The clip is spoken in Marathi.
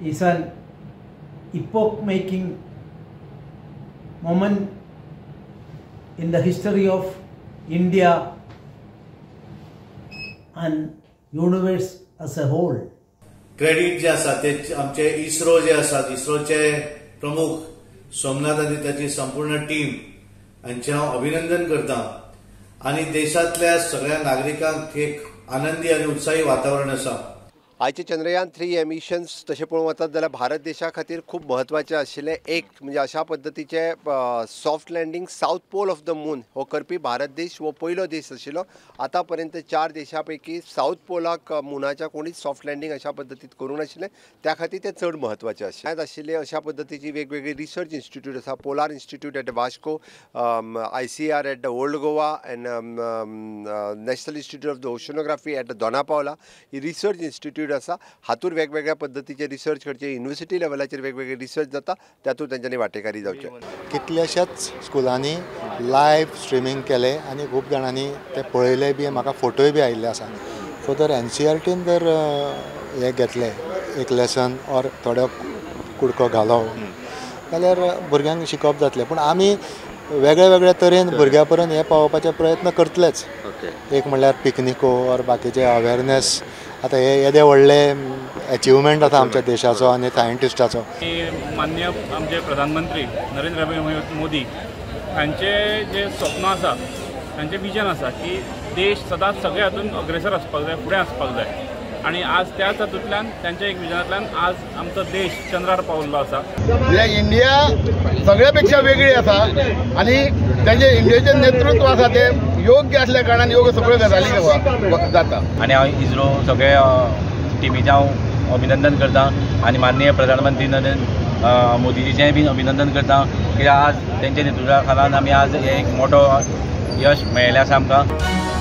is an epoch-making moment in the history of India and universe as a whole. Credit जे आसा ते आमचे इस्रो जे आसात, इस्रोचे प्रमुख सोमनाथ आनी ताची संपूर्ण टीम हांचे हांव अभिनंदन करता आनी देशांतल्या सगळ्या नागरिकांक एक आनंदी आनी उत्साही वातावरण आसा. आयचे चंद्रयान 3 मिशन्स तशें पळोवंक वतात जाल्यार भारत देशा खातीर खूब म्हत्वाचें आशिल्लें. एक म्हणजे अशा पद्दतीचे soft landing south pole of the moon हो करपी भारत देश हो पयलो देश आशिल्लो. आतां पर्यंत 4 देशां पैकी साऊथ पोलाक मुनाच्या कोणीच सॉफ्ट लँडिंग अशा पद्दतीत करूंक नाशिल्लें. त्या खातीर तें चड म्हत्वाचें आशिल्लें. अशा पद्दतीची वेगवेगळी रिसर्च इन्स्टिट्यूट आसा. Polar institute at Vasco, ICR at the old Goa and national institute of the oceanography at the Dona Paula. ही रिसर्च इन्स्टिट्यूट आसा. हातूर वेगवेगळ्या पद्दतीचे रिसर्च करचे, युनिवर्सिटी लेवलाचेर वेगवेगळे रिसर्च जाता, तातूंत तांच्यांनी वांटेकारी जावचे. कितल्याशाच स्कुलांनी लायव्ह स्ट्रिमींग केलें आनी खूब जाणांनी ते पळयले बी. म्हाका फोटोय बी आयिल्ले आसा. सो जर NCERTन जर हे घेतलें एक लेसन ऑर थोडो कुडको घालप जाल्यार भुरग्यांक शिकप जातलें. पूण आमी वेगळ्या वेगळ्या तरेन भुरग्यां पर्यंत हे पावोवपाचे प्रयत्न करतलेच. एक म्हणल्यार पिकनिको ऑर बाकीचे अवेरनेस. आता हे येदे व्हडले अचिवमेंट आसा आमच्या देशाचो आनी सायंटिस्टाचो. माननीय आमचे प्रधानमंत्री नरेंद्र मोदी हांचे जे स्वप्न आसा, तांचें विजन आसा की देश सदांच सगळे हातूंत अग्रेसर आसपाक जाय, फुडें आसपाक जाय. आणि आज त्याच हातूंतल्यान त्यांच्या एक विजनांतल्यान आज आमचो देश चंद्रार पावल्लो आसा. इंडिया सगळ्या पेक्षा वेगळी आसा आनी तांचे इंडियेचें नेतृत्व आसा ते योग्य असल्या कारणान ह्यो सगळ्यो गजाली जाता. आनी हांव इस्रो सगळ्या टिमीचें हांव अभिनंदन करता आनी माननीय प्रधानमंत्री नरेंद्र मोदीजीचें बी अभिनंदन करता कित्याक आज तेंच्या नेतृत्वा खाला आमी आज एक मोठो यश मेळिल्लें आसा आमकां.